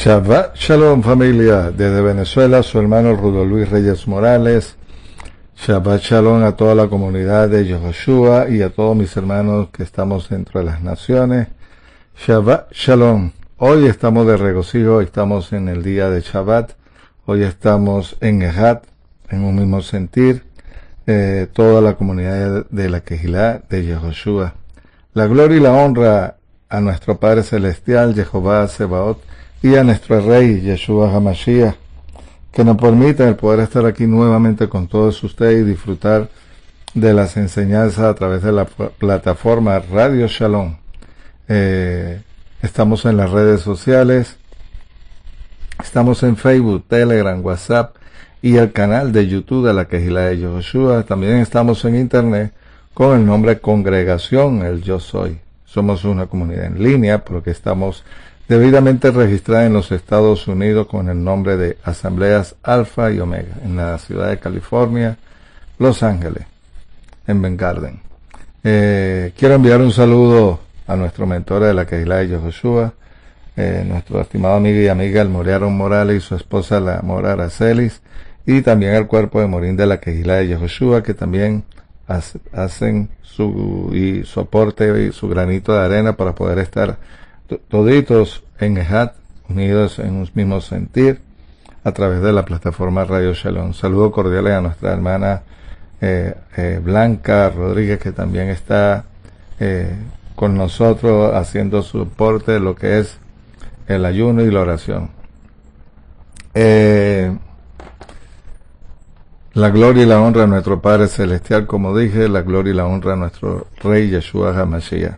Shabbat Shalom, familia, desde Venezuela, su hermano Rudo Luis Reyes Morales. Shabbat Shalom a toda la comunidad de Yehoshua y a todos mis hermanos que estamos dentro de las naciones. Shabbat Shalom. Hoy estamos de regocijo, estamos en el día de Shabbat. Hoy estamos en Ejat, en un mismo sentir, toda la comunidad de la Kehilá de Yehoshua. La gloria y la honra a nuestro Padre Celestial, Jehová Sebaot, y a nuestro Rey, Yeshua HaMashiach, que nos permita el poder estar aquí nuevamente con todos ustedes y disfrutar de las enseñanzas a través de la plataforma Radio Shalom. Estamos en las redes sociales, estamos en Facebook, Telegram, WhatsApp y el canal de YouTube de la Kehilá de Yehoshua. También estamos en Internet con el nombre Congregación El Yo Soy. Somos una comunidad en línea porque estamos debidamente registrada en los Estados Unidos con el nombre de Asambleas Alfa y Omega, en la ciudad de California, Los Ángeles, en Ben Garden. Quiero enviar un saludo a nuestro mentor de la Kehilá de Yehoshua, nuestro estimado amigo y amiga el Morearon Morales y su esposa la Mora Aracelis, y también al cuerpo de Morín de la Kehilá de Yehoshua, que también hacen su soporte y su granito de arena para poder estar toditos en Ejat, unidos en un mismo sentir, a través de la plataforma Radio Shalom. Saludos cordiales a nuestra hermana Blanca Rodríguez, que también está con nosotros haciendo su aporte de lo que es el ayuno y la oración. La gloria y la honra a nuestro Padre Celestial, como dije, la gloria y la honra a nuestro Rey Yeshua HaMashiach.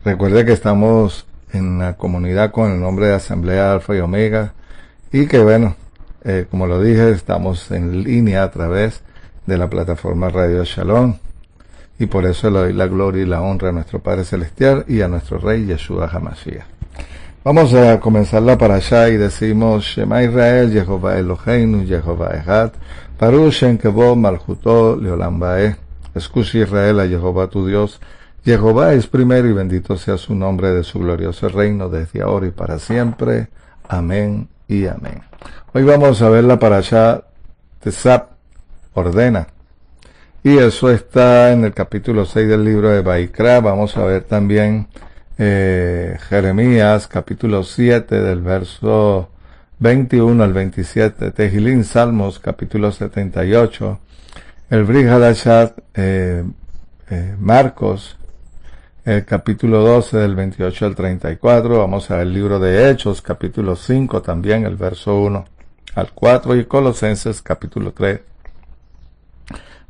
Recuerde que estamos en la comunidad con el nombre de Asamblea Alfa y Omega y que bueno, como lo dije, estamos en línea a través de la plataforma Radio Shalom y por eso le doy la gloria y la honra a nuestro Padre Celestial y a nuestro Rey Yeshua HaMashiach. Vamos a comenzar la parashá y decimos Shema Israel, Jehová Eloheinu, Jehová Echad, Baruch Shem Kevod Malchuto Leolam Vaeh. Escucha Israel a Jehová tu Dios. Jehová es primero y bendito sea su nombre de su glorioso reino desde ahora y para siempre. Amén y amén. Hoy vamos a ver la parashá Tesap, ordena. Y eso está en el capítulo 6 del libro de Vaikra. Vamos a ver también Jeremías, capítulo 7, del verso 21 al 27. Tejilín, Salmos, capítulo 78. El Brit Hadashat, Marcos, el capítulo 12 del 28 al 34, vamos a ver el libro de Hechos, capítulo 5 también, el verso 1 al 4, y Colosenses, capítulo 3,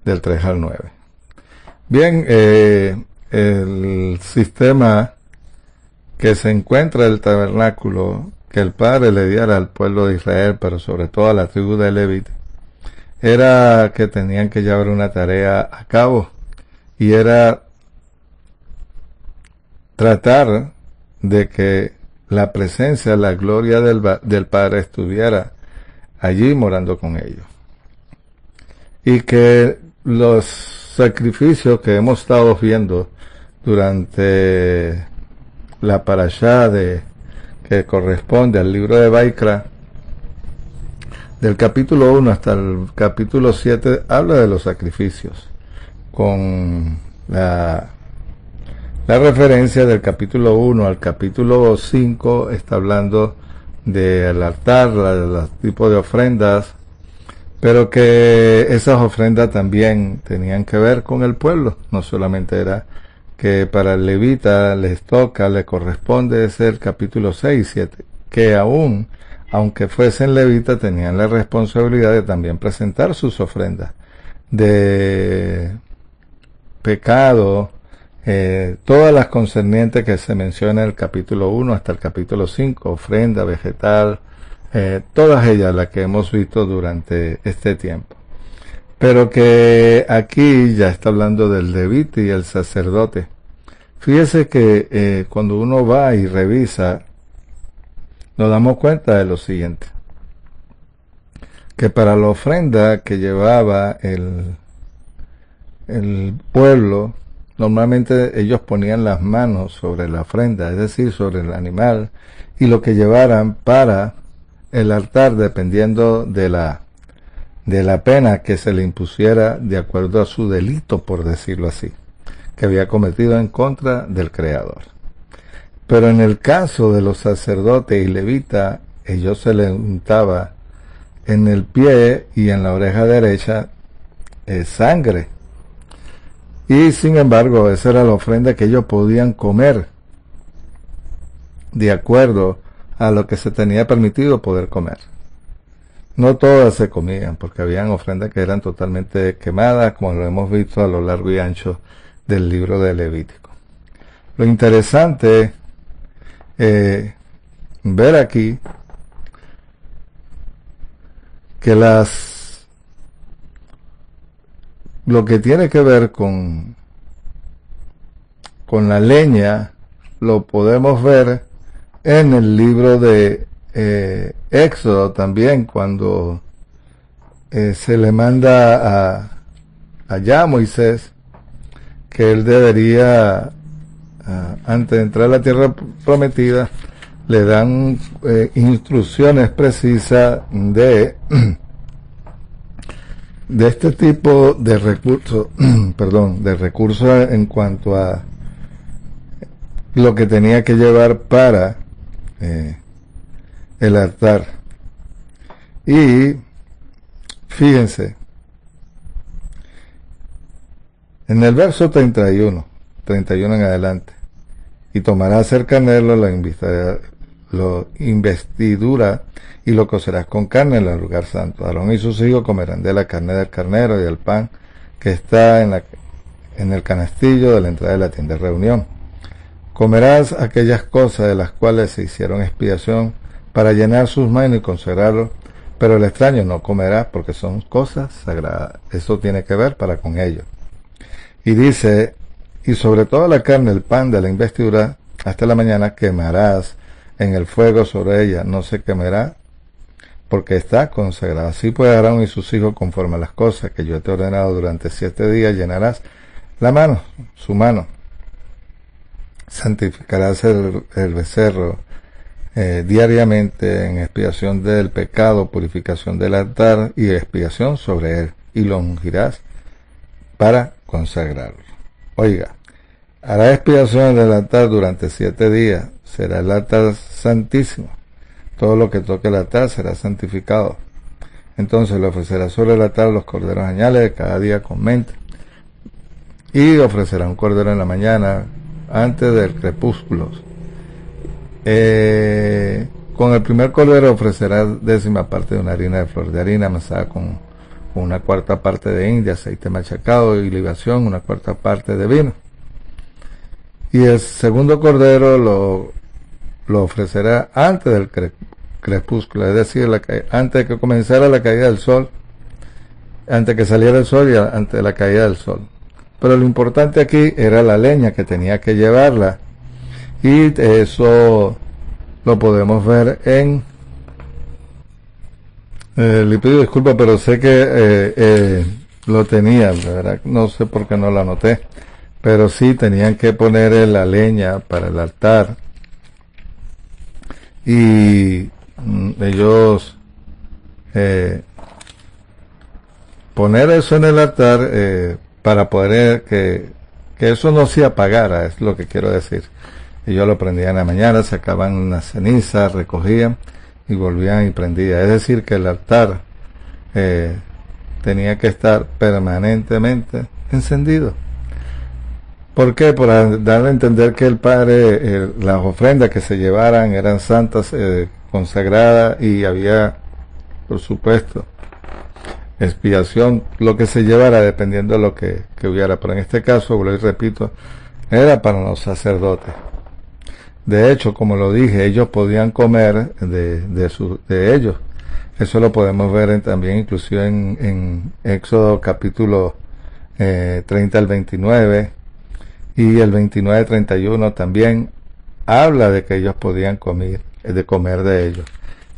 del 3 al 9. Bien, el sistema que se encuentra en el tabernáculo que el Padre le diera al pueblo de Israel, pero sobre todo a la tribu de Levite, era que tenían que llevar una tarea a cabo, y era tratar de que la presencia, la gloria del Padre estuviera allí morando con ellos. Y que los sacrificios que hemos estado viendo durante la parashá que corresponde al libro de Vaikra, del capítulo 1 hasta el capítulo 7, habla de los sacrificios, con la referencia del capítulo 1 al capítulo 5 está hablando del altar, los tipos de ofrendas, pero que esas ofrendas también tenían que ver con el pueblo. No solamente era que para el levita le corresponde ser el capítulo 6 y 7, que aunque fuesen levita, tenían la responsabilidad de también presentar sus ofrendas de pecado, todas las concernientes que se mencionan en el capítulo 1 hasta el capítulo 5, ofrenda, vegetal, todas ellas las que hemos visto durante este tiempo. Pero que aquí ya está hablando del levita y el sacerdote. Fíjese que cuando uno va y revisa, nos damos cuenta de lo siguiente, que para la ofrenda que llevaba el pueblo normalmente ellos ponían las manos sobre la ofrenda, es decir, sobre el animal, y lo que llevaran para el altar, dependiendo de la pena que se le impusiera de acuerdo a su delito, por decirlo así, que había cometido en contra del Creador. Pero en el caso de los sacerdotes y levitas, ellos se les untaba en el pie y en la oreja derecha sangre. Y sin embargo, esa era la ofrenda que ellos podían comer de acuerdo a lo que se tenía permitido poder comer. No todas se comían, porque habían ofrendas que eran totalmente quemadas, como lo hemos visto a lo largo y ancho del libro de Levítico. Lo interesante ver aquí que lo que tiene que ver con la leña lo podemos ver en el libro de Éxodo también, cuando se le manda allá a Moisés que él debería, antes de entrar a la tierra prometida, le dan instrucciones precisas de este tipo de recursos, de recursos en cuanto a lo que tenía que llevar para el altar. Y fíjense, en el verso 31 en adelante, y tomarás el carnero, lo investidura, y lo cocerás con carne en el lugar santo. Aarón y sus hijos comerán de la carne del carnero y del pan que está en el canastillo de la entrada de la tienda de reunión. Comerás aquellas cosas de las cuales se hicieron expiación para llenar sus manos y consagrarlos, pero el extraño no comerá, porque son cosas sagradas. Eso tiene que ver para con ellos. Y dice, y sobre toda la carne, el pan de la investidura, hasta la mañana quemarás en el fuego sobre ella, no se quemará, porque está consagrada. Así pues Aarón y sus hijos, conforme a las cosas que yo te he ordenado durante 7 días, llenarás su mano. Santificarás el becerro diariamente en expiación del pecado, purificación del altar y expiación sobre él, y lo ungirás para consagrarlo. Oiga, hará expiación del altar durante 7 días, será el altar santísimo. Todo lo que toque el altar será santificado. Entonces le ofrecerá sobre el altar los corderos añales de cada día con mente. Y ofrecerá un cordero en la mañana, antes del crepúsculo. Con el primer cordero ofrecerá 10ª parte de una harina de flor de harina amasada con 1/4 parte de india, aceite machacado y libación, 1/4 parte de vino. Y el segundo cordero lo ofrecerá antes del crepúsculo, es decir, antes de que comenzara la caída del sol, antes que saliera el sol y antes de la caída del sol. Pero lo importante aquí era la leña que tenía que llevarla, y eso lo podemos ver en le pido disculpas, pero sé que lo tenía, ¿verdad? No sé por qué no lo anoté, pero sí tenían que poner la leña para el altar, y ellos poner eso en el altar para poder que eso no se apagara, es lo que quiero decir. Ellos lo prendían en la mañana, sacaban una ceniza, recogían y volvían y prendían. Es decir, que el altar tenía que estar permanentemente encendido. ¿Por qué? Por dar a entender que el Padre, las ofrendas que se llevaran eran santas, consagradas, y había, por supuesto, expiación, lo que se llevara dependiendo de lo que hubiera. Pero en este caso, vuelvo y repito, era para los sacerdotes. De hecho, como lo dije, ellos podían comer de ellos. Eso lo podemos ver también inclusive en Éxodo capítulo 30 al 29, y el 29-31 también habla de que ellos podían comer de ellos.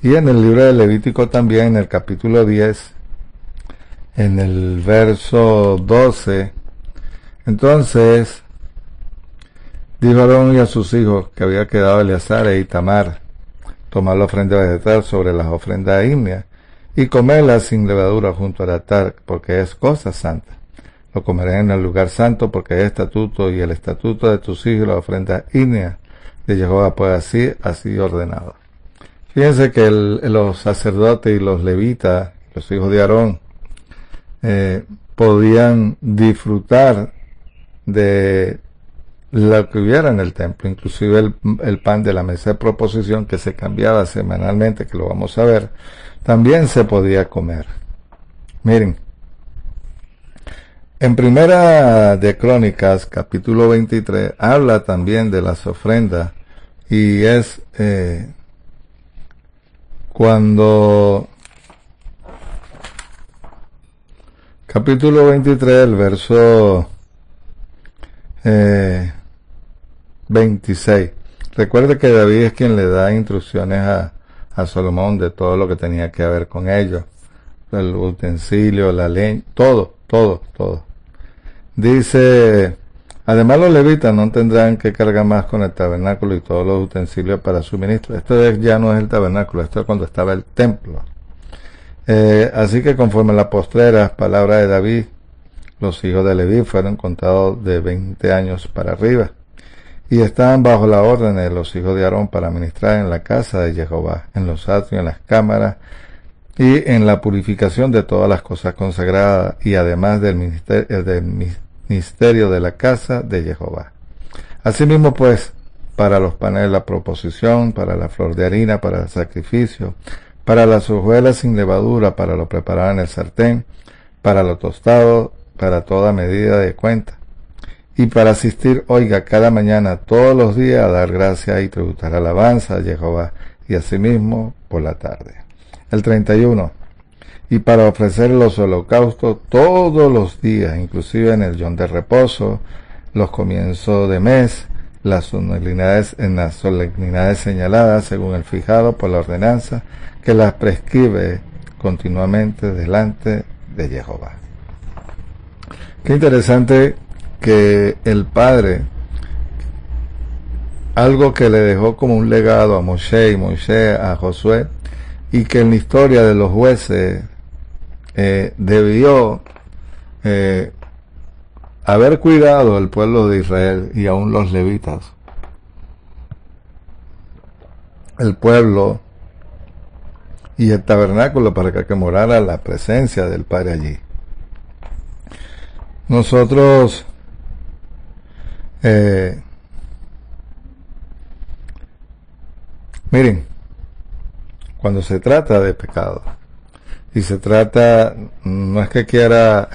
Y en el libro de Levítico también, en el capítulo 10, en el verso 12, entonces Dijo Aarón y a sus hijos que había quedado Eleazar e Itamar tomar la ofrenda vegetal sobre las ofrendas ígneas y comerla sin levadura junto al altar, porque es cosa santa. Lo comerás en el lugar santo, porque es estatuto y el estatuto de tus hijos, la ofrenda ígnea de Jehová, pues así ordenado. Fíjense que los sacerdotes y los levitas, los hijos de Aarón, podían disfrutar de lo que hubiera en el templo, inclusive el pan de la mesa de proposición que se cambiaba semanalmente, que lo vamos a ver, también se podía comer. Miren, en Primera de Crónicas, capítulo 23, habla también de las ofrendas, y es cuando capítulo 23, el verso 26. Recuerde que David es quien le da instrucciones a Salomón de todo lo que tenía que ver con ellos. El utensilio, la leña, todo. Dice, además los levitas no tendrán que cargar más con el tabernáculo y todos los utensilios para su ministro. Esto ya no es el tabernáculo, esto es cuando estaba el templo. Así que conforme a las postreras palabras de David, los hijos de Leví fueron contados de 20 años para arriba, y estaban bajo la orden de los hijos de Aarón para ministrar en la casa de Jehová, en los atrios, en las cámaras, y en la purificación de todas las cosas consagradas, y además del ministerio de la casa de Jehová. Asimismo, pues, para los panes de la proposición, para la flor de harina, para el sacrificio, para las hojuelas sin levadura, para lo preparado en el sartén, para lo tostado, para toda medida de cuenta, y para asistir, oiga, cada mañana, todos los días, a dar gracias y tributar alabanza a Jehová, y asimismo por la tarde. El 31. Y para ofrecer los holocaustos todos los días, inclusive en el yom de reposo, los comienzos de mes, en las solemnidades señaladas según el fijado por la ordenanza que las prescribe continuamente delante de Jehová. Qué interesante que el Padre, algo que le dejó como un legado a Moshe y Moshe a Josué, y que en la historia de los jueces debió haber cuidado el pueblo de Israel y aún los levitas, el pueblo y el tabernáculo, para que morara la presencia del Padre allí. Nosotros miren, cuando se trata de pecado, y se trata, no es que quiera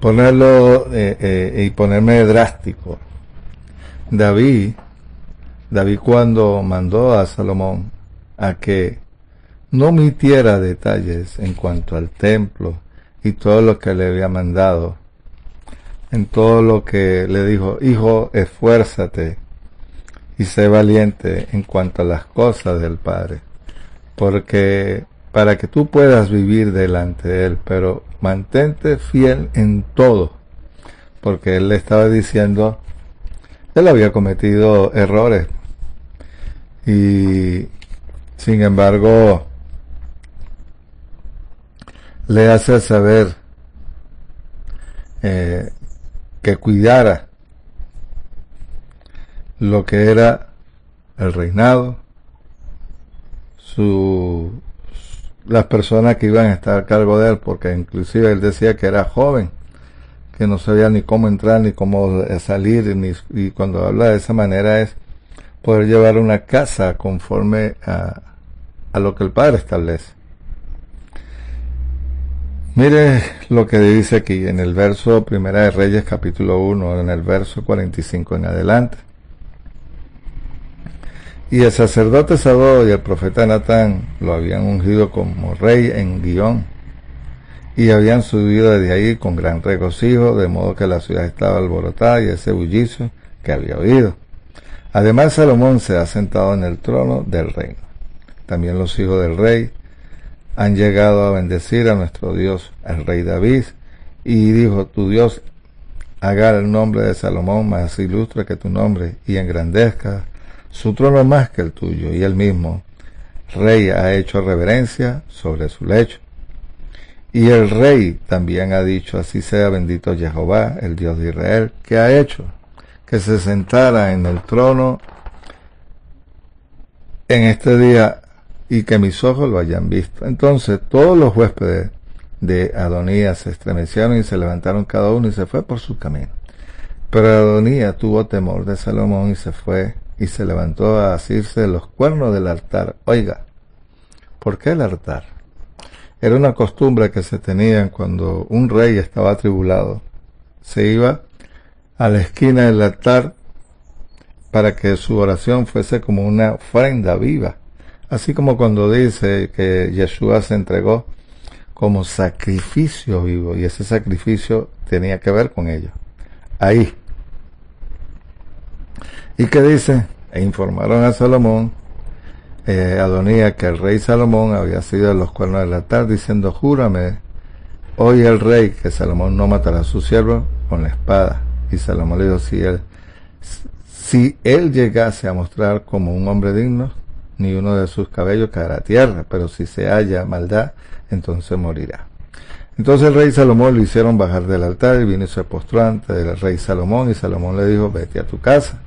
ponerlo y ponerme drástico. David cuando mandó a Salomón a que no omitiera detalles en cuanto al templo y todo lo que le había mandado, en todo lo que le dijo, hijo, esfuérzate y sé valiente en cuanto a las cosas del Padre, porque para que tú puedas vivir delante de Él, pero mantente fiel en todo, porque Él le estaba diciendo, Él había cometido errores, y sin embargo le hace saber que cuidara lo que era el reinado, las personas que iban a estar a cargo de él, porque inclusive él decía que era joven, que no sabía ni cómo entrar ni cómo salir, y cuando habla de esa manera es poder llevar una casa conforme a lo que el Padre establece. Mire lo que dice aquí en el verso Primera de Reyes capítulo 1, en el verso 45 en adelante. Y el sacerdote Sadoc y el profeta Natán lo habían ungido como rey en Gihón, y habían subido desde ahí con gran regocijo, de modo que la ciudad estaba alborotada y ese bullicio que había oído. Además, Salomón se ha sentado en el trono del reino. También los hijos del rey han llegado a bendecir a nuestro Dios, el rey David, y dijo, tu Dios haga el nombre de Salomón más ilustre que tu nombre, y engrandezca su trono más que el tuyo, y él mismo, rey, ha hecho reverencia sobre su lecho. Y el rey también ha dicho, así sea bendito Jehová, el Dios de Israel, que ha hecho que se sentara en el trono en este día, y que mis ojos lo hayan visto. Entonces todos los huéspedes de Adonías se estremecieron y se levantaron cada uno y se fue por su camino. Pero Adonías tuvo temor de Salomón y se fue y se levantó a asirse de los cuernos del altar. Oiga, ¿por qué el altar? Era una costumbre que se tenía cuando un rey estaba atribulado. Se iba a la esquina del altar para que su oración fuese como una ofrenda viva. Así como cuando dice que Yeshua se entregó como sacrificio vivo, y ese sacrificio tenía que ver con ello. Ahí. ¿Y qué dice? E informaron a Salomón, Adonías, que el rey Salomón había sido de los cuernos del altar, diciendo, júrame hoy el rey que Salomón no matará a su siervo con la espada. Y Salomón le dijo, si él llegase a mostrar como un hombre digno, ni uno de sus cabellos caerá a tierra, pero si se halla maldad, entonces morirá. Entonces el rey Salomón lo hicieron bajar del altar, y vino y se postró ante el rey Salomón, y Salomón le dijo, vete a tu casa.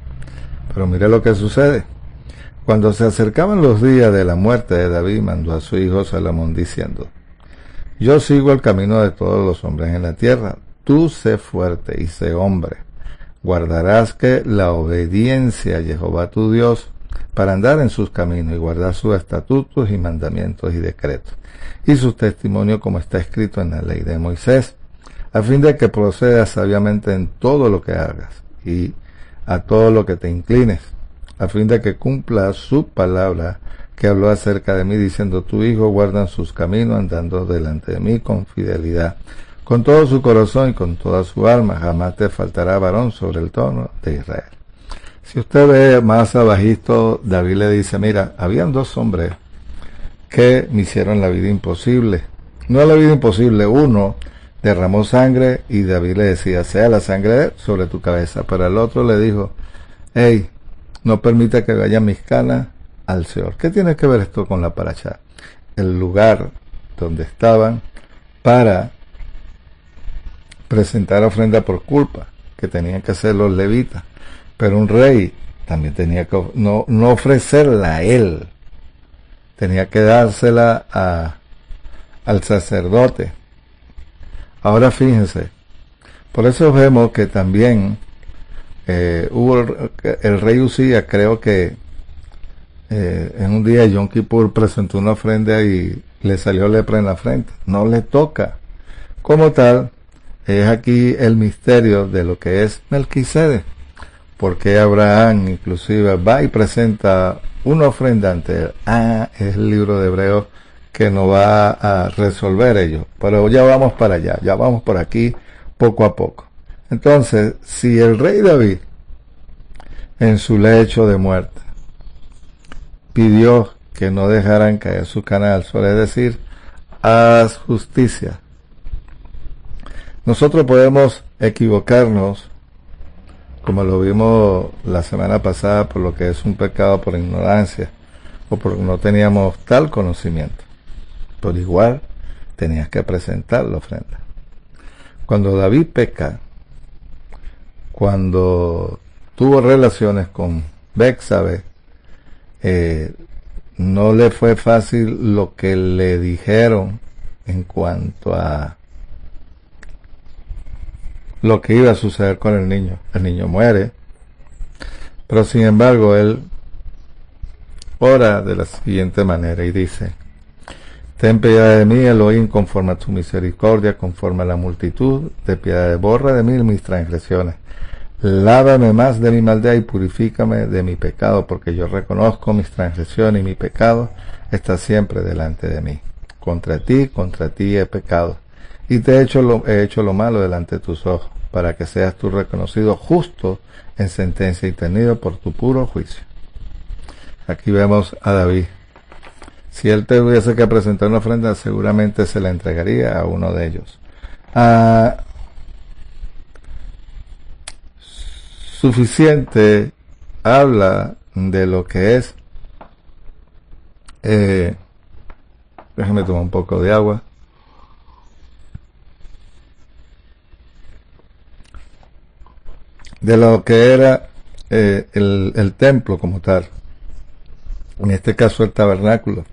Pero mire lo que sucede. Cuando se acercaban los días de la muerte de David, mandó a su hijo Salomón diciendo, yo sigo el camino de todos los hombres en la tierra, tú sé fuerte y sé hombre. Guardarás que la obediencia a Jehová tu Dios, para andar en sus caminos y guardar sus estatutos y mandamientos y decretos, y sus testimonios como está escrito en la ley de Moisés, a fin de que procedas sabiamente en todo lo que hagas, y a todo lo que te inclines, a fin de que cumpla su palabra que habló acerca de mí, diciendo, tu hijo guarda sus caminos, andando delante de mí con fidelidad, con todo su corazón y con toda su alma, jamás te faltará varón sobre el trono de Israel. Si usted ve más abajito, David le dice, mira, habían dos hombres que me hicieron la vida imposible. No la vida imposible, uno derramó sangre y David le decía, sea la sangre sobre tu cabeza. Pero el otro le dijo, hey, no permita que vayan mis canas al Seol. ¿Qué tiene que ver esto con la parashá? El lugar donde estaban para presentar ofrenda por culpa, que tenían que hacer los levitas. Pero un rey también tenía que no ofrecerla a él, tenía que dársela al sacerdote. Ahora fíjense, por eso vemos que también hubo el rey Usías, creo que en un día Yom Kippur presentó una ofrenda y le salió lepra en la frente. No le toca. Como tal, es aquí el misterio de lo que es Melquisedec. Porque Abraham inclusive va y presenta una ofrenda ante él. Es el libro de Hebreos que nos va a resolver ello. Pero ya vamos para allá, ya vamos por aquí poco a poco. Entonces, si el rey David, en su lecho de muerte, pidió que no dejaran caer su cana al suelo, es decir, haz justicia. Nosotros podemos equivocarnos, como lo vimos la semana pasada, por lo que es un pecado por ignorancia, o porque no teníamos tal conocimiento. Pero igual tenías que presentar la ofrenda. Cuando David peca, cuando tuvo relaciones con Bexabe, no le fue fácil lo que le dijeron en cuanto a lo que iba a suceder con el niño. El niño muere, pero sin embargo él ora de la siguiente manera y dice, ten piedad de mí, Elohim, conforme a tu misericordia, conforme a la multitud de piedades, borra de mí mis transgresiones, lávame más de mi maldad y purifícame de mi pecado, porque yo reconozco mis transgresiones y mi pecado está siempre delante de mí. Contra ti he pecado, y he hecho lo malo delante de tus ojos, para que seas tú reconocido justo en sentencia y tenido por tu puro juicio. Aquí vemos a David. Si él tuviese que presentar una ofrenda, seguramente se la entregaría a uno de ellos. suficiente habla de lo que es. Déjame tomar un poco de agua. De lo que era el templo como tal. En este caso el tabernáculo.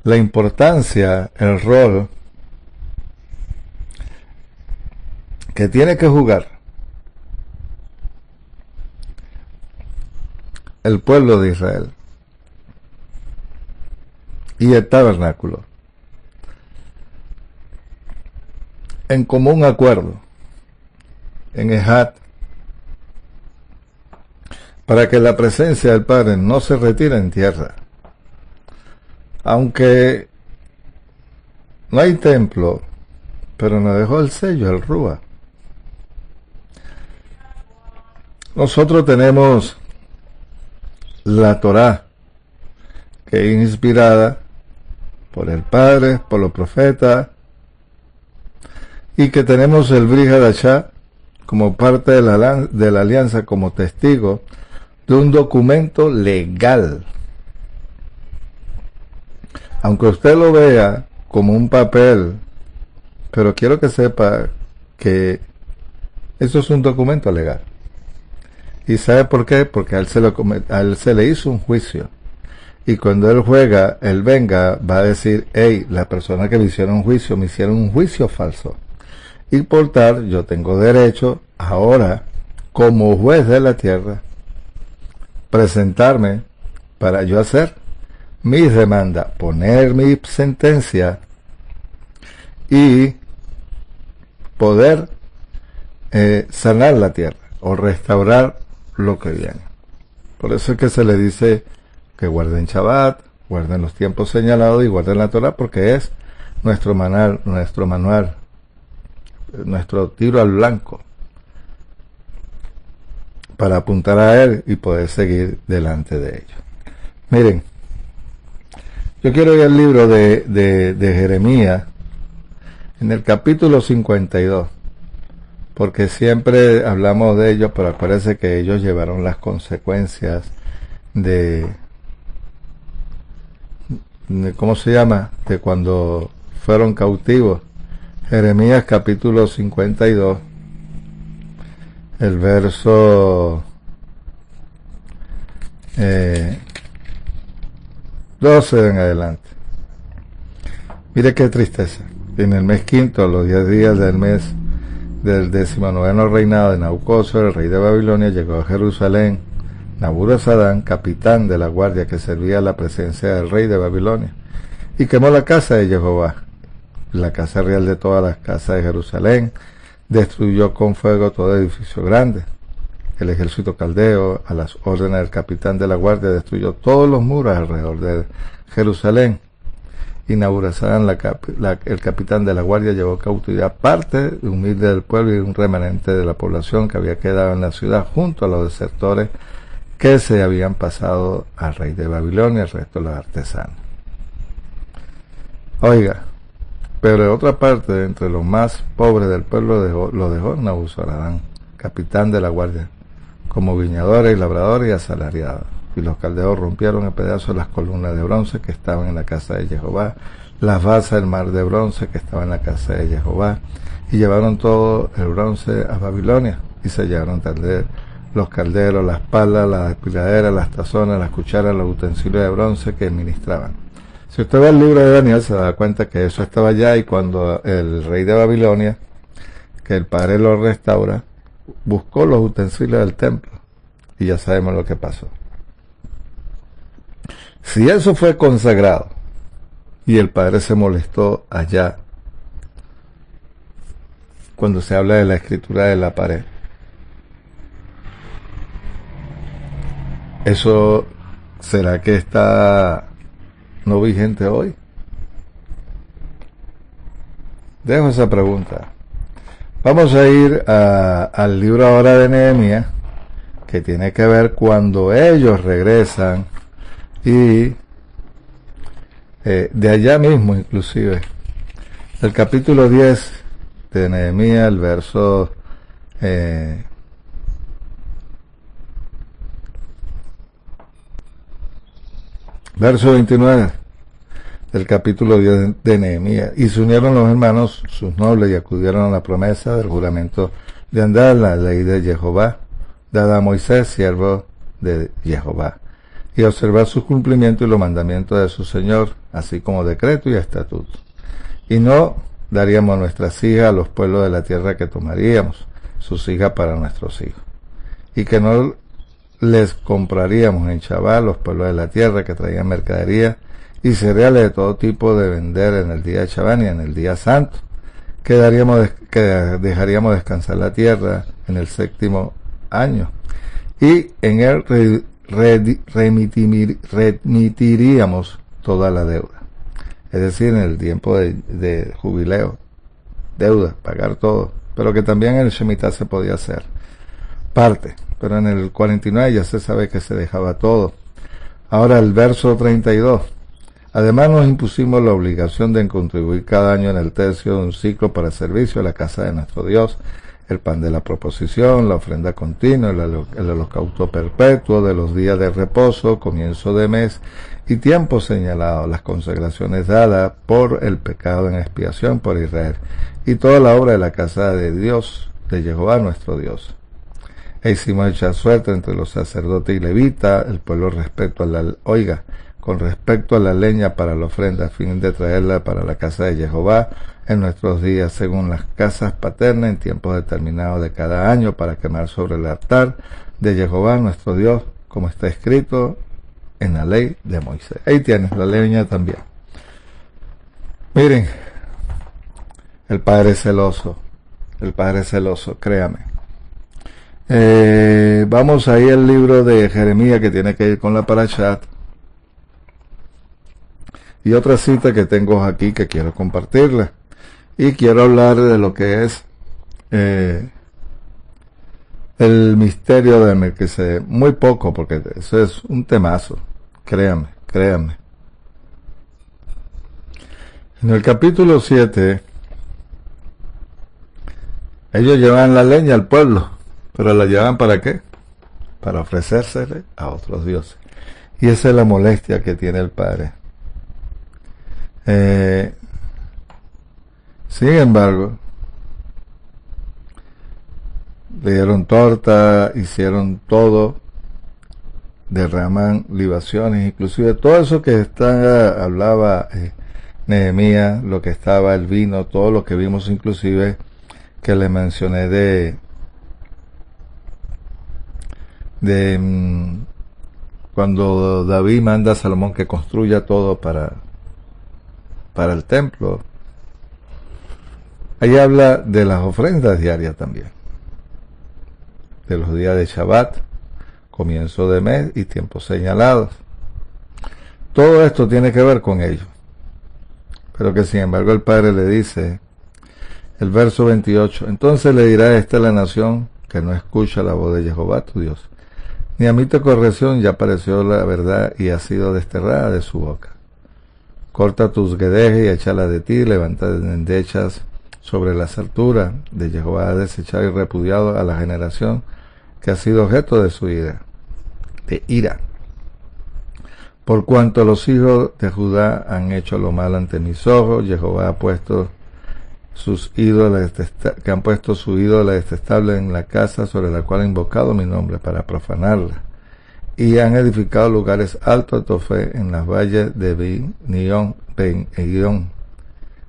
La importancia, el rol que tiene que jugar el pueblo de Israel y el tabernáculo en común acuerdo, en Ejat, para que la presencia del Padre no se retire en tierra. Aunque no hay templo, pero nos dejó el sello, el Rúa. Nosotros tenemos la Torá, que es inspirada por el Padre, por los profetas, y que tenemos el Brit Hadashah como parte de la alianza, como testigo de un documento legal. Aunque usted lo vea como un papel, pero quiero que sepa que eso es un documento legal. ¿Y sabe por qué? Porque a él se le hizo un juicio. Y cuando él venga, va a decir, hey, la persona que me hicieron un juicio falso. Y por tal, yo tengo derecho, ahora, como juez de la tierra, presentarme para yo hacer mis demandas, poner mi sentencia y poder sanar la tierra o restaurar lo que viene. Por eso es que se le dice que guarden Shabbat, guarden los tiempos señalados y guarden la Torah, porque es nuestro manual, nuestro tiro al blanco para apuntar a él y poder seguir delante de ellos. Miren, yo quiero ir al libro de Jeremías, en el capítulo 52, porque siempre hablamos de ellos, pero acuérdense que ellos llevaron las consecuencias de ¿cómo se llama? De cuando fueron cautivos. Jeremías capítulo 52, el verso 12 en adelante. Mire qué tristeza. En el mes quinto, a los 10 días del mes del 19º reinado de Nabucodonosor, el rey de Babilonia, llegó a Jerusalén Nabuzaradán, capitán de la guardia que servía a la presencia del rey de Babilonia, y quemó la casa de Jehová, la casa real de todas las casas de Jerusalén, destruyó con fuego todo edificio grande. El ejército caldeo, a las órdenes del capitán de la guardia, destruyó todos los muros alrededor de Jerusalén. Y Nabuzaradán, el capitán de la guardia, llevó cautividad parte humilde del pueblo y un remanente de la población que había quedado en la ciudad, junto a los desertores que se habían pasado al rey de Babilonia y al resto de los artesanos. Oiga, pero de otra parte, entre los más pobres del pueblo lo dejó Nabuzaradán, capitán de la guardia, como viñadores y labradores y asalariados. Y los caldeos rompieron en pedazos las columnas de bronce que estaban en la casa de Jehová, las basas del mar de bronce que estaban en la casa de Jehová, y llevaron todo el bronce a Babilonia, y se llevaron los calderos, las palas, las aspiraderas, las tazones, las cucharas, los utensilios de bronce que ministraban. Si usted ve el libro de Daniel, se da cuenta que eso estaba allá, y cuando el rey de Babilonia, que el padre lo restaura, buscó los utensilios del templo, y ya sabemos lo que pasó. Si eso fue consagrado, y el padre se molestó allá, cuando se habla de la escritura de la pared, ¿eso será que está no vigente hoy? Dejo esa pregunta. Vamos a ir al libro ahora de Nehemías, que tiene que ver cuando ellos regresan y de allá mismo inclusive. El capítulo 10 de Nehemías, el verso Eh, verso 29 del capítulo 10 de Nehemías. Y se unieron los hermanos, sus nobles, y acudieron a la promesa del juramento de andar la ley de Jehová, dada a Moisés, siervo de Jehová, y observar sus cumplimientos y los mandamientos de su Señor, así como decreto y estatuto. Y no daríamos nuestras hijas a los pueblos de la tierra que tomaríamos, sus hijas para nuestros hijos. Y que no les compraríamos en Shabbat los pueblos de la tierra que traían mercadería y cereales de todo tipo de vender en el día de Shabbat y en el día santo. Que dejaríamos descansar la tierra en el 7º año. Y en él remitiríamos toda la deuda. Es decir, en el tiempo de jubileo, deuda, pagar todo. Pero que también en el Shemitah se podía hacer parte. Pero en el 49 ya se sabe que se dejaba todo. Ahora el verso 32. Además nos impusimos la obligación de contribuir cada año en el tercio de un ciclo para el servicio a la casa de nuestro Dios, el pan de la proposición, la ofrenda continua, el holocausto perpetuo de los días de reposo, comienzo de mes y tiempo señalado, las consagraciones dadas por el pecado en expiación por Israel, y toda la obra de la casa de Dios, de Jehová nuestro Dios. E hicimos echar suerte entre los sacerdotes y levitas, el pueblo con respecto a la leña para la ofrenda, a fin de traerla para la casa de Jehová en nuestros días, según las casas paternas, en tiempos determinados de cada año, para quemar sobre el altar de Jehová nuestro Dios, como está escrito en la ley de Moisés. Ahí tienes la leña también. Miren, el Padre es celoso, créame. Vamos ahí al libro de Jeremías, que tiene que ir con la Parashat. Y otra cita que tengo aquí que quiero compartirla. Y quiero hablar de lo que es el misterio de Melquisedec. Muy poco, porque eso es un temazo. Créanme. En el capítulo 7, ellos llevan la leña al pueblo. ¿Pero la llevan para qué? Para ofrecérsele a otros dioses. Y esa es la molestia que tiene el Padre. Sin embargo, le dieron torta, hicieron todo, derraman libaciones, inclusive todo eso que hablaba Nehemías, lo que estaba el vino, todo lo que vimos inclusive que le mencioné de cuando David manda a Salomón que construya todo para el templo. Ahí habla de las ofrendas diarias también, de los días de Shabbat, comienzo de mes y tiempos señalados. Todo esto tiene que ver con ello, pero que sin embargo el Padre le dice, el verso 28, entonces le dirá esta a la nación que no escucha la voz de Jehová tu Dios, ni admite corrección, ya apareció la verdad y ha sido desterrada de su boca. Corta tus guedejes y échala de ti, levanta endechas sobre las alturas de Jehová, ha desechado y repudiado a la generación que ha sido objeto de su ira. Por cuanto los hijos de Judá han hecho lo malo ante mis ojos, Jehová ha puesto sus ídolos que han puesto su ídolo detestable en la casa sobre la cual ha invocado mi nombre para profanarla. Y han edificado lugares altos a Tofé en las valles de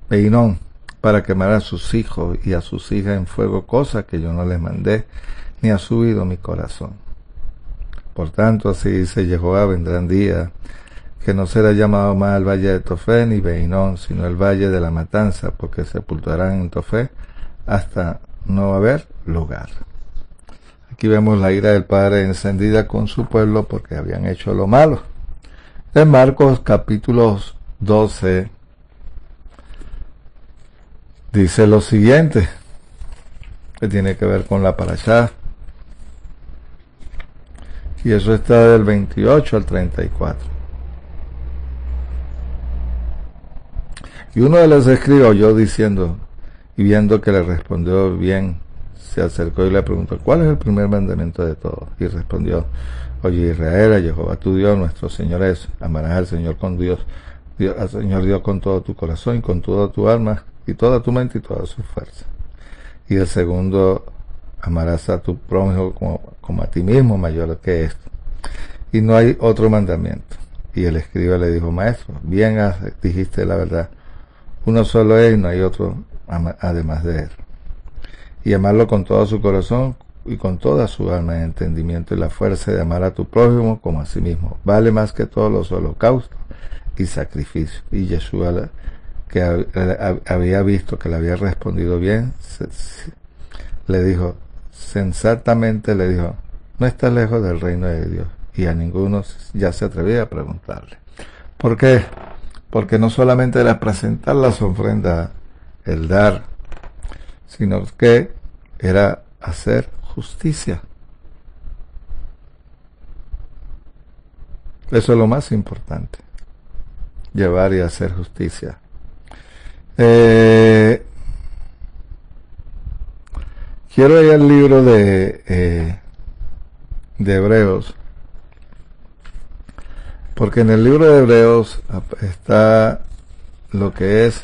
Beinón, para quemar a sus hijos y a sus hijas en fuego, cosa que yo no les mandé, ni ha subido mi corazón. Por tanto, así dice Jehová, vendrán días que no será llamado más el valle de Tofé ni Beinón, sino el valle de la matanza, porque sepultarán en Tofé hasta no haber lugar. Aquí vemos la ira del Padre encendida con su pueblo porque habían hecho lo malo. En Marcos capítulo 12 dice lo siguiente, que tiene que ver con la parashá. Y eso está del 28 al 34. Y uno de los escribas oyó diciendo, y viendo que le respondió bien, se acercó y le preguntó, ¿cuál es el primer mandamiento de todos? Y respondió, oye Israel, a Jehová tu Dios, nuestro Señor es, amarás al Señor al Señor Dios con todo tu corazón y con toda tu alma y toda tu mente y toda su fuerza. Y el segundo, amarás a tu prójimo como a ti mismo, mayor que esto. Y no hay otro mandamiento. Y el escriba le dijo, maestro, bien dijiste la verdad. Uno solo es y no hay otro además de él. Y amarlo con todo su corazón y con toda su alma y entendimiento y la fuerza de amar a tu prójimo como a sí mismo. Vale más que todos los holocaustos y sacrificios. Y Yeshua, que había visto que le había respondido bien, le dijo, sensatamente le dijo, no estás lejos del reino de Dios. Y a ninguno ya se atrevía a preguntarle. ¿Por qué? Porque no solamente era presentar las ofrendas, el dar, sino que era hacer justicia. Eso es lo más importante, llevar y hacer justicia. Quiero ir al libro de Hebreos, porque en el libro de Hebreos está lo que es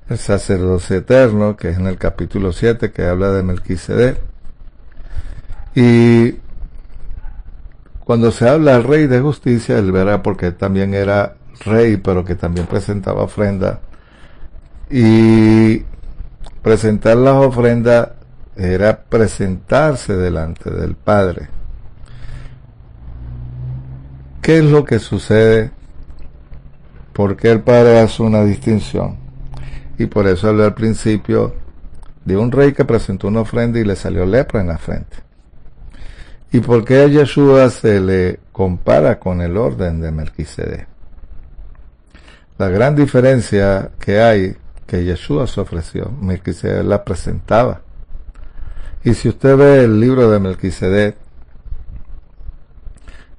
el sacerdocio eterno, que es en el capítulo 7, que habla de Melquisedec. Y cuando se habla del rey de justicia, él verá porque también era rey, pero que también presentaba ofrenda. Y presentar las ofrendas era presentarse delante del Padre. ¿Qué es lo que sucede? ¿Por qué el Padre hace una distinción? Y por eso hablé al principio de un rey que presentó una ofrenda y le salió lepra en la frente. ¿Y por qué a Yeshua se le compara con el orden de Melquisedec? La gran diferencia que hay, que Yeshua se ofreció, Melquisedec la presentaba. Y si usted ve el libro de Melquisedec,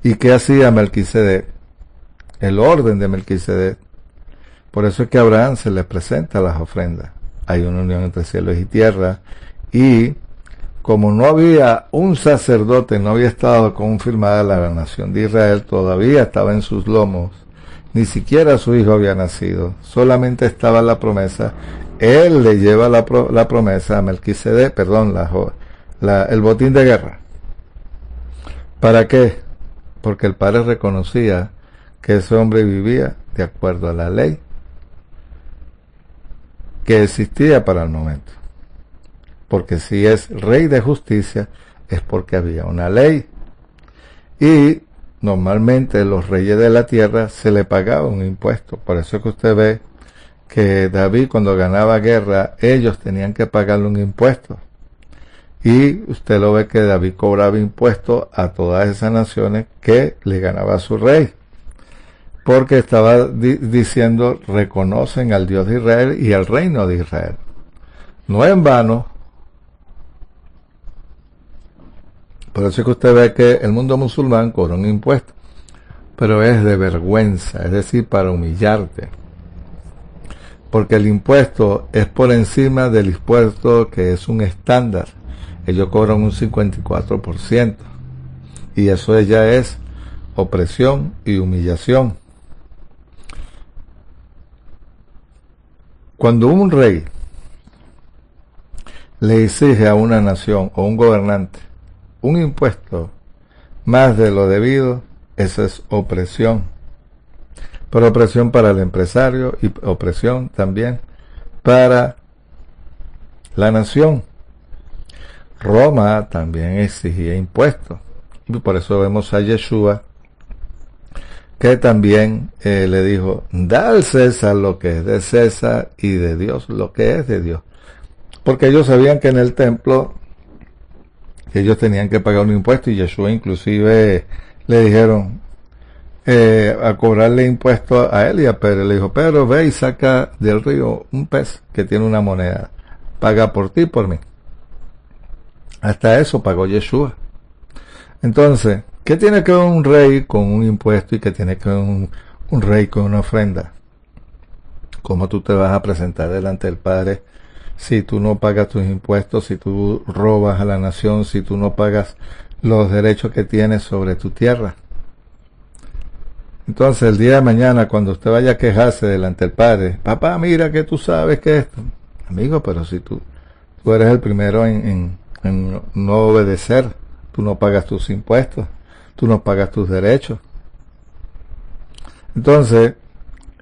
¿y qué hacía Melquisedec? El orden de Melquisedec. Por eso es que a Abraham se le presenta las ofrendas. Hay una unión entre cielos y tierra. Y como no había un sacerdote, no había estado confirmada la nación de Israel, todavía estaba en sus lomos. Ni siquiera su hijo había nacido. Solamente estaba la promesa. Él le lleva la promesa a Melquisedec, el botín de guerra. ¿Para qué? Porque el padre reconocía que ese hombre vivía de acuerdo a la ley que existía para el momento. Porque si es rey de justicia, es porque había una ley. Y normalmente los reyes de la tierra se le pagaba un impuesto. Por eso es que usted ve que David, cuando ganaba guerra, ellos tenían que pagarle un impuesto. Y usted lo ve que David cobraba impuestos a todas esas naciones que le ganaba a su rey. Porque estaba diciendo, reconocen al Dios de Israel y al reino de Israel. No en vano. Por eso es que usted ve que el mundo musulmán cobra un impuesto. Pero es de vergüenza, es decir, para humillarte. Porque el impuesto es por encima del impuesto que es un estándar. Ellos cobran un 54%. Y eso ya es opresión y humillación. Cuando un rey le exige a una nación o un gobernante un impuesto más de lo debido, esa es opresión. Pero opresión para el empresario y opresión también para la nación. Roma también exigía impuestos. Y por eso vemos a Yeshua que también le dijo, da al César lo que es de César y de Dios lo que es de Dios. Porque ellos sabían que en el templo ellos tenían que pagar un impuesto y Yeshua inclusive le dijeron a cobrarle impuesto a él y a Pedro. Le dijo, Pedro, ve y saca del río un pez que tiene una moneda. Paga por ti y por mí. Hasta eso pagó Yeshua. Entonces, ¿qué tiene que ver un rey con un impuesto y qué tiene que ver un rey con una ofrenda? ¿Cómo tú te vas a presentar delante del Padre si tú no pagas tus impuestos, si tú robas a la nación, si tú no pagas los derechos que tienes sobre tu tierra. Entonces el día de mañana, cuando usted vaya a quejarse delante del Padre, papá, mira que tú sabes que esto, amigo, pero si tú eres el primero en no obedecer, tú no pagas tus impuestos, tú no pagas tus derechos. Entonces,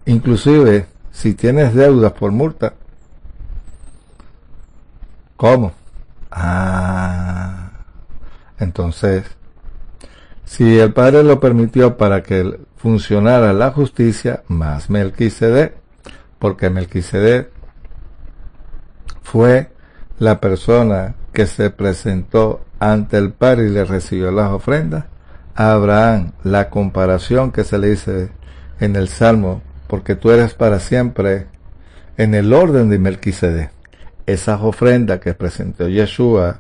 inclusive, si tienes deudas por multa, ¿cómo? Entonces, si el Padre lo permitió para que funcionara la justicia, más Melquisedec, porque Melquisedec fue la persona que se presentó ante el Padre y le recibió las ofrendas. A Abraham, la comparación que se le dice en el Salmo, porque tú eres para siempre, en el orden de Melquisedec. Esas ofrendas que presentó Yeshua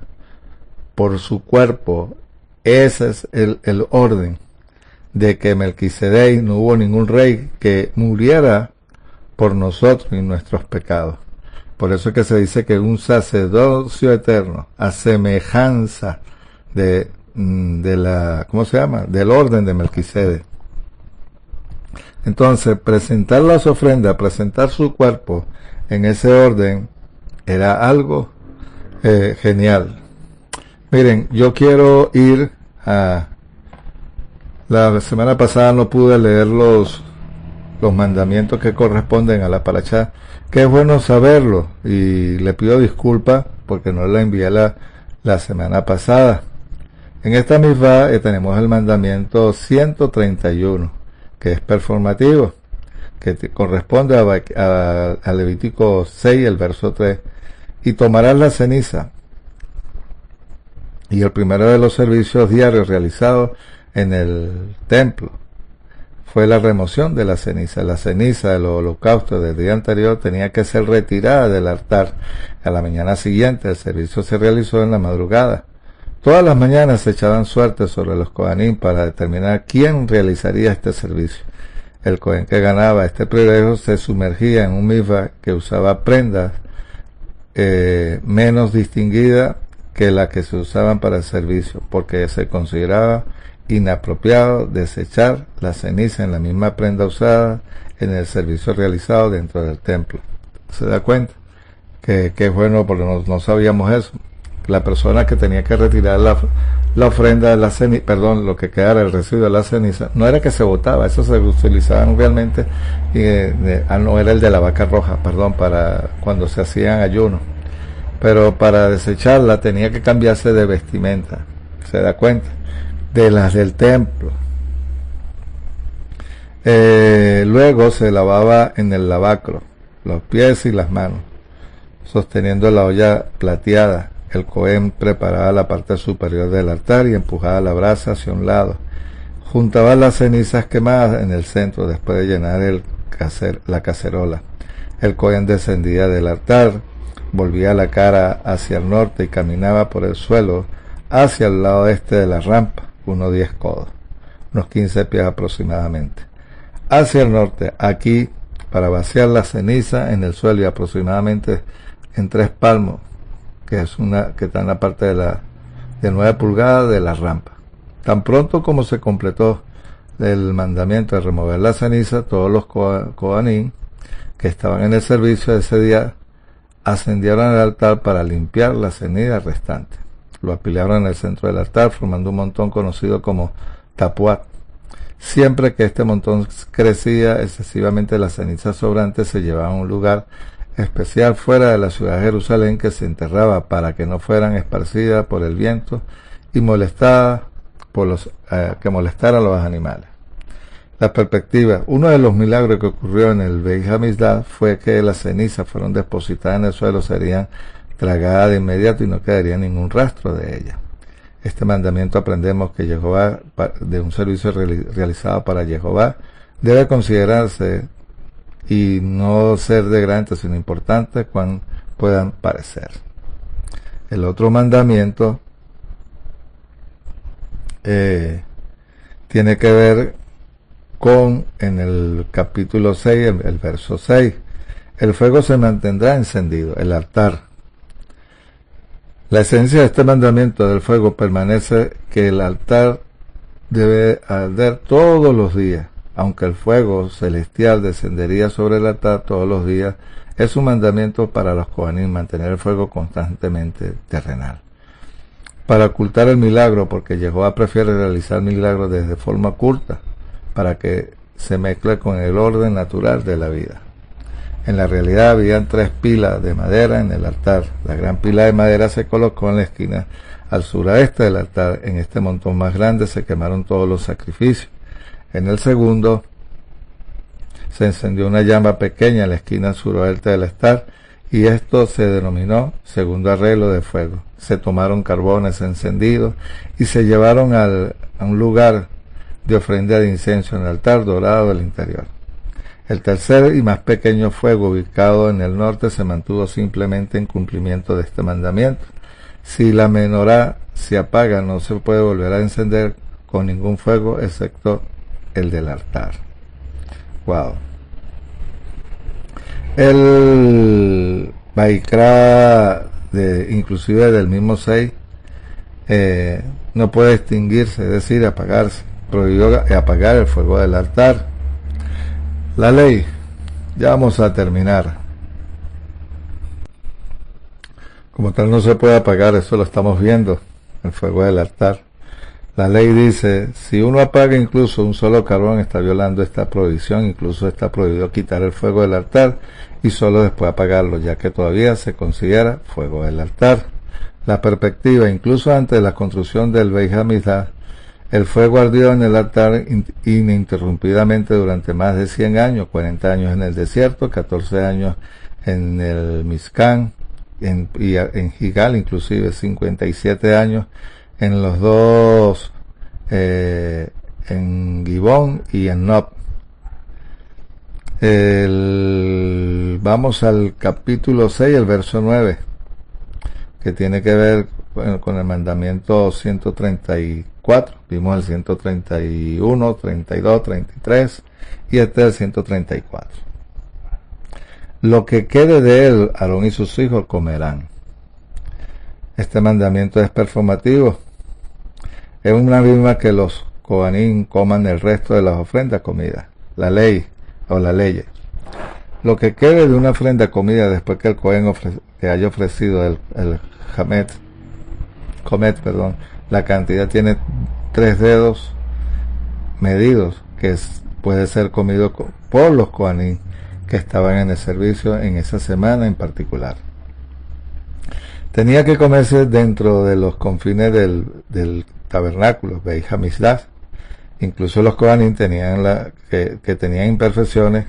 por su cuerpo, ese es el orden de que Melquisedec, no hubo ningún rey que muriera por nosotros y nuestros pecados. Por eso es que se dice que un sacerdocio eterno, a semejanza de la, ¿cómo se llama? Del orden de Melquisedec. Entonces, presentar las ofrendas, presentar su cuerpo en ese orden, era algo genial. Miren, yo quiero ir a... La semana pasada no pude leer los mandamientos que corresponden a la parashá, que es bueno saberlo, y le pido disculpas porque no la envié la semana pasada. En esta misma tenemos el mandamiento 131, que es performativo, que corresponde a Levítico 6, el verso 3, y tomarás la ceniza. Y el primero de los servicios diarios realizados en el templo fue la remoción de la ceniza. La ceniza del holocausto del día anterior tenía que ser retirada del altar. A la mañana siguiente el servicio se realizó en la madrugada. Todas las mañanas se echaban suertes sobre los Kohanim para determinar quién realizaría este servicio. El Kohen que ganaba este privilegio se sumergía en un mikvah que usaba prendas menos distinguidas que las que se usaban para el servicio, porque se consideraba inapropiado desechar la ceniza en la misma prenda usada en el servicio realizado dentro del templo. ¿Se da cuenta? Que es bueno, porque no sabíamos eso. La persona que tenía que retirar la ofrenda de la ceniza, perdón, lo que quedara el residuo de la ceniza, no era que se botaba, eso se utilizaban realmente, no era el de la vaca roja, perdón, para cuando se hacían ayunos, pero para desecharla tenía que cambiarse de vestimenta. ¿Se da cuenta? De las del templo. Luego se lavaba en el lavacro los pies y las manos, sosteniendo la olla plateada. El Cohen preparaba la parte superior del altar y empujaba la brasa hacia un lado. Juntaba las cenizas quemadas en el centro después de llenar la cacerola. El Cohen descendía del altar, volvía la cara hacia el norte y caminaba por el suelo hacia el lado este de la rampa, unos 10 codos, unos 15 pies aproximadamente. Hacia el norte, aquí, para vaciar la ceniza en el suelo y aproximadamente en 3 palmos, que está en la parte de 9 pulgadas de la rampa. Tan pronto como se completó el mandamiento de remover la ceniza, todos los Kohanim que estaban en el servicio de ese día ascendieron al altar para limpiar la ceniza restante. Lo apilaron en el centro del altar, formando un montón conocido como tapuat. Siempre que este montón crecía excesivamente, las cenizas sobrantes se llevaban a un lugar especial fuera de la ciudad de Jerusalén, que se enterraba para que no fueran esparcidas por el viento y molestadas que molestaran a los animales. La perspectiva. Uno de los milagros que ocurrió en el Beit Hamikdash fue que las cenizas fueron depositadas en el suelo, serían tragadas de inmediato y no quedaría ningún rastro de ellas. Este mandamiento aprendemos que Jehová, de un servicio realizado para Jehová, debe considerarse y no ser de grande sino importante cuando puedan parecer. El otro mandamiento tiene que ver con, en el capítulo 6, el verso 6, el fuego se mantendrá encendido, el altar, La esencia de este mandamiento del fuego permanece que el altar debe arder todos los días, aunque el fuego celestial descendería sobre el altar todos los días. Es un mandamiento para los Kohanim mantener el fuego constantemente terrenal. Para ocultar el milagro, porque Jehová prefiere realizar milagros desde forma oculta, para que se mezcle con el orden natural de la vida. En la realidad habían 3 pilas de madera en el altar. La gran pila de madera se colocó en la esquina al suroeste del altar. En este montón más grande se quemaron todos los sacrificios. En el segundo se encendió una llama pequeña en la esquina suroeste del altar, y esto se denominó segundo arreglo de fuego. Se tomaron carbones encendidos y se llevaron a un lugar de ofrenda de incienso en el altar dorado del interior. El tercer y más pequeño fuego, ubicado en el norte, se mantuvo simplemente en cumplimiento de este mandamiento. Si la menorá se apaga, no se puede volver a encender con ningún fuego excepto el del altar. Wow. El Vaikra, inclusive del mismo 6, no puede extinguirse, es decir, apagarse. Prohibió apagar el fuego del altar. La ley, ya vamos a terminar. Como tal no se puede apagar, eso lo estamos viendo, el fuego del altar. La ley dice, si uno apaga incluso un solo carbón, está violando esta prohibición. Incluso está prohibido quitar el fuego del altar y solo después apagarlo, ya que todavía se considera fuego del altar. La perspectiva, incluso antes de la construcción del Beit HaMikdash, el fuego ardió en el altar ininterrumpidamente durante más de 100 años, 40 años en el desierto, 14 años en el Mizkan, y en Gigal inclusive 57 años en los dos, en Gibón y en Nob. Vamos al capítulo 6, el verso 9, que tiene que ver con el mandamiento 134. Vimos el 131, 32, 33 y este es el 134. Lo que quede de él, Aarón y sus hijos comerán. Este mandamiento es performativo. Es una misma que los Kohanim coman el resto de las ofrendas comidas. La ley o la ley. Lo que quede de una ofrenda comida después que el Kohen le haya ofrecido el comet, la cantidad tiene 3 dedos medidos, que puede ser comido por los Kohanim que estaban en el servicio en esa semana en particular. Tenía que comerse dentro de los confines del tabernáculo, Beit HaMikdash. Incluso los Kohanim tenían que tenían imperfecciones,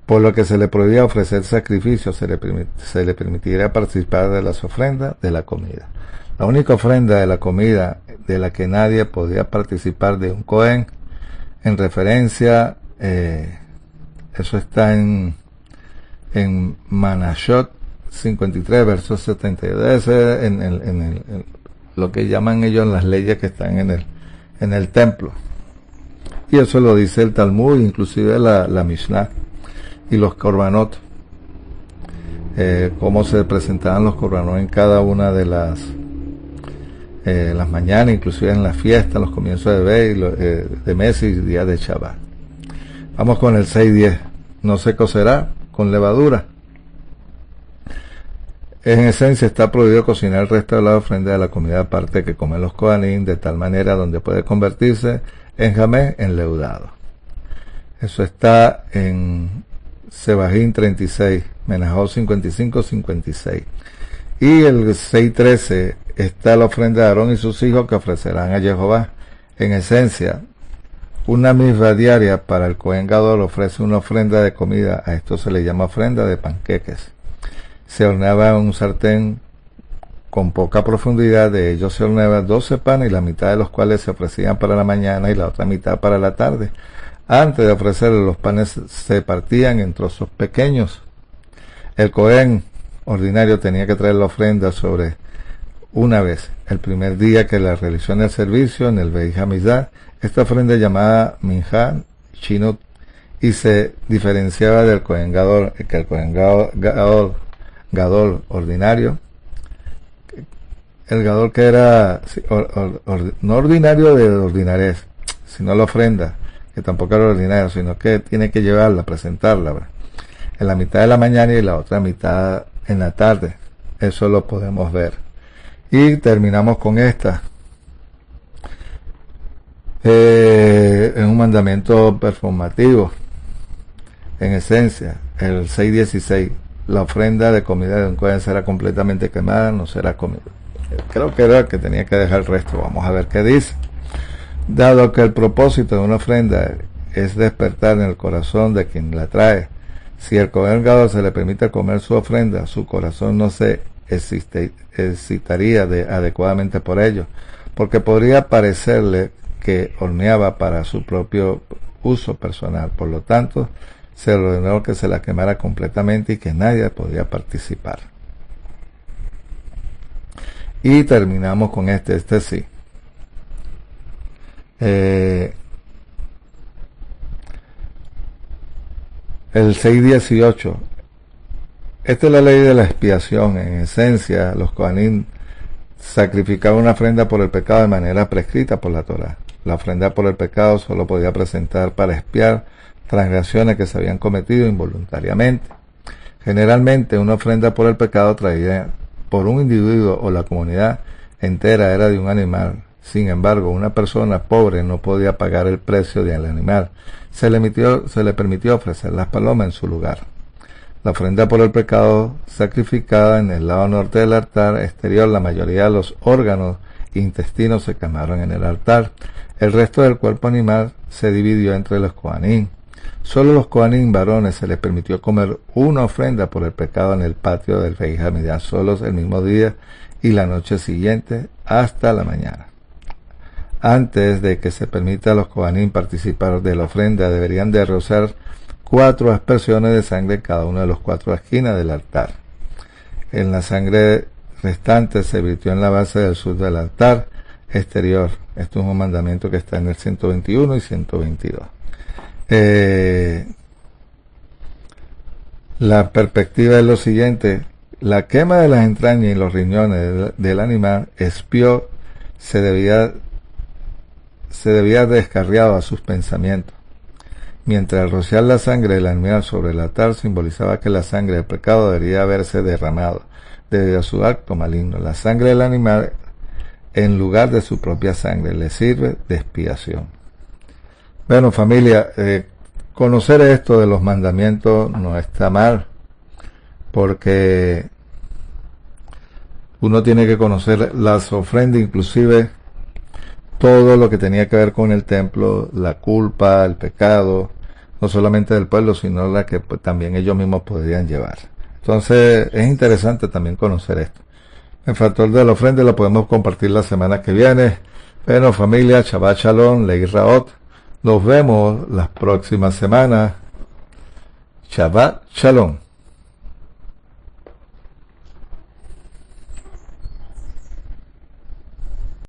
por lo que se le prohibía ofrecer sacrificios, se le permitiría participar de las ofrendas de la comida. La única ofrenda de la comida de la que nadie podía participar de un Kohen, en referencia, eso está en Manashot 53, verso 72, en lo que llaman ellos las leyes que están en el templo. Y eso lo dice el Talmud, inclusive la Mishnah, y los korbanot, cómo se presentaban los korbanot en cada una de las mañanas, inclusive en las fiestas, los comienzos de de mes y días de Shabbat. Vamos con el 6:10. No se cocerá con levadura. En esencia está prohibido cocinar el resto de la ofrenda de la comida aparte que comen los Kohanim, de tal manera donde puede convertirse en jamé enleudado. Eso está en Sebajín 36, Menajot 55-56. Y el 6:13 está la ofrenda de Aarón y sus hijos que ofrecerán a Jehová. En esencia, una misma diaria para el Kohen Gadol ofrece una ofrenda de comida. A esto se le llama ofrenda de panqueques. Se horneaba en un sartén con poca profundidad. De ellos se horneaban 12 panes, y la mitad de los cuales se ofrecían para la mañana y la otra mitad para la tarde. Antes de ofrecerle los panes se partían en trozos pequeños. El Kohen ordinario tenía que traer la ofrenda sobre una vez, el primer día que la realizó en el servicio en el Beit HaMikdash. Esta ofrenda llamada Minjá Shinut, y se diferenciaba del Kohen Gadol, que el Kohen Gadol ordinario el gadol que era no ordinario de ordinariez, sino la ofrenda, que tampoco era ordinaria, sino que tiene que llevarla, presentarla, ¿verdad? En la mitad de la mañana y la otra mitad en la tarde. Eso lo podemos ver. Y terminamos con esta. Es un mandamiento performativo, en esencia, el 6:16. La ofrenda de comida de un cohen será completamente quemada, no será comida. Creo que era el que tenía que dejar el resto. Vamos a ver qué dice. Dado que el propósito de una ofrenda es despertar en el corazón de quien la trae, si el cohen gadol se le permite comer su ofrenda, su corazón no se excitaría adecuadamente por ello, porque podría parecerle que horneaba para su propio uso personal. Por lo tanto, se ordenó que se la quemara completamente y que nadie podía participar. Y terminamos con este sí. El 6:18. Esta es la ley de la expiación. En esencia, los Kohanim sacrificaban una ofrenda por el pecado de manera prescrita por la Torá. La ofrenda por el pecado solo podía presentar para expiar transgresiones que se habían cometido involuntariamente. Generalmente, una ofrenda por el pecado traída por un individuo o la comunidad entera era de un animal. Sin embargo, una persona pobre no podía pagar el precio del animal. Se le permitió ofrecer las palomas en su lugar. La ofrenda por el pecado sacrificada en el lado norte del altar exterior, la mayoría de los órganos e intestinos se quemaron en el altar. El resto del cuerpo animal se dividió entre los Kohanim. Solo los Kohanim varones se les permitió comer una ofrenda por el pecado en el patio del Beis Hamikdash, solos el mismo día y la noche siguiente hasta la mañana. Antes de que se permita a los Kohanim participar de la ofrenda, deberían de rociar 4 aspersiones de sangre en cada una de las 4 esquinas del altar. En la sangre restante se virtió en la base del sur del altar exterior. Esto es un mandamiento que está en el 121 y 122. La perspectiva es lo siguiente: la quema de las entrañas y los riñones del animal expió se debía descarriado a sus pensamientos, mientras al rociar la sangre del animal sobre el altar simbolizaba que la sangre del pecado debería haberse derramado debido a su acto maligno. La sangre del animal, en lugar de su propia sangre, le sirve de expiación. Bueno, familia, conocer esto de los mandamientos no está mal, porque uno tiene que conocer las ofrendas, inclusive todo lo que tenía que ver con el templo, la culpa, el pecado, no solamente del pueblo, sino la que también ellos mismos podrían llevar. Entonces, es interesante también conocer esto. El factor de la ofrenda lo podemos compartir la semana que viene. Bueno, familia, Shabbat Shalom, Lei Raot. Nos vemos las próximas semanas. Shabbat Shalom.